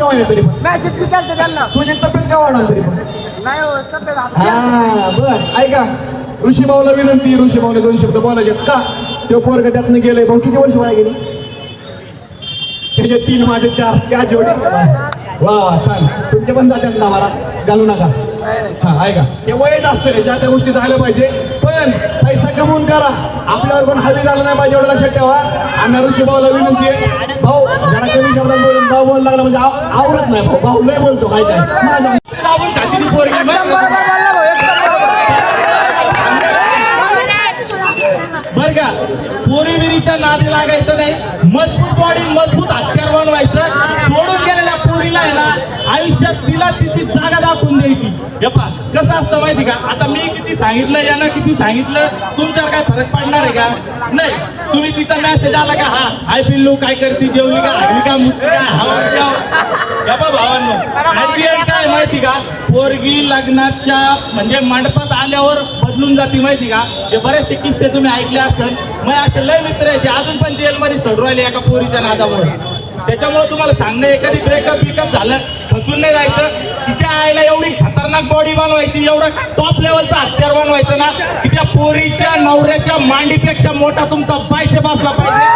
तरी पण मॅसेज बी केलं त्यांना. तुझी तब्येत का वाढणार तरी पण नाही हो तब्येत हा बर ऐका ऋषीभाऊला विनंती ऋषीभाऊने 2 शब्द बोलायचे का तो पोरग त्यातनं गेले भाऊ किती वर्ष वाया गेली त्याचे 3 माझे 4 त्या जोडी वा वा छान तुमचे पण जातात ना मला घालू नका हा ऐका ते वयच असतं रे ज्या त्या गोष्टी झाल्या पाहिजे पण पैसा कमवून करा आपल्यावर पण हवी झालं नाही पाहिजे एवढं लक्षात ठेवा आणि ऋषीभाऊला विनंती आहे भाऊ जरा कमी शब्दात बोलून भाऊ बोलायला लागला म्हणजे आवडत नाही भाऊ भाऊ लय बोलतो काय काय एकदम बरोबर बोलला भाऊ एकदम बर का पोरी बिरीच्या नादी लागायचं नाही मजबूत बॉडी मजबूत हत्यार बनवायचं सोडून गेलेल्या पोरीला आहे ना आयुष्यात तिला तिची जागा दाखवून द्यायची हे पहा कसं असतं माहिती का आता मी किती सांगितलं यानं किती सांगितलं तुमच्यावर काय फरक पडणार आहे का नाही तुम्ही तिचा मेसेज आला का हा हाय पिल्लू काय करते जेवली का हरली का मुक्ती का हवा भावांनो काय माहिती का पोरगी लग्नाच्या म्हणजे मंडपात आल्यावर बदलून जाते माहिती का हे बरेचसे किस्से तुम्ही ऐकले असेल मग असे लय मित्र आहे जे अजून पण जेलमध्ये सोडू राहिले एका पोरीच्या नादामुळे त्याच्यामुळे तुम्हाला सांगणं एखादी ब्रेकअप झालं खचून नाही जायचं तिच्या आईला एवढी खतरनाक बॉडी बनवायची एवढा टॉप लेवलचा हत्यार बनवायचं ना की त्या पोरीच्या नवऱ्याच्या मांडीपेक्षा मोठा तुमचा बायसेप असला पाहिजे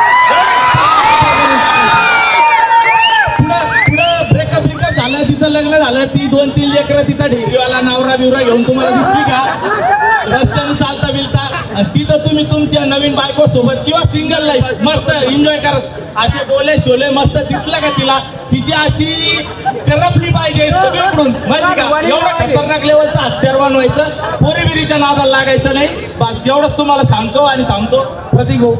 पुढं ब्रेकअप झालं तिचं लग्न झालं ती 2-3 लेकरं तिचा ढेरीवाला नवरा बिवरा घेऊन तुम्हाला दिसली का रस्त्याने चालता बिलता तिथं तुम्ही तुमच्या नवीन बायको सोबत किंवा सिंगल लाईफ मस्त एन्जॉय करत असे डोले शोले मस्त दिसलं का तिला तिची अशी करपली पाहिजे सगळीकडून माहिती का एवढं खतरनाक लेवलचं हत्यार बनवायचं पोरीबिरीच्या नादाला लागायचं नाही बस एवढंच तुम्हाला सांगतो आणि थांबतो प्रतीक भाऊ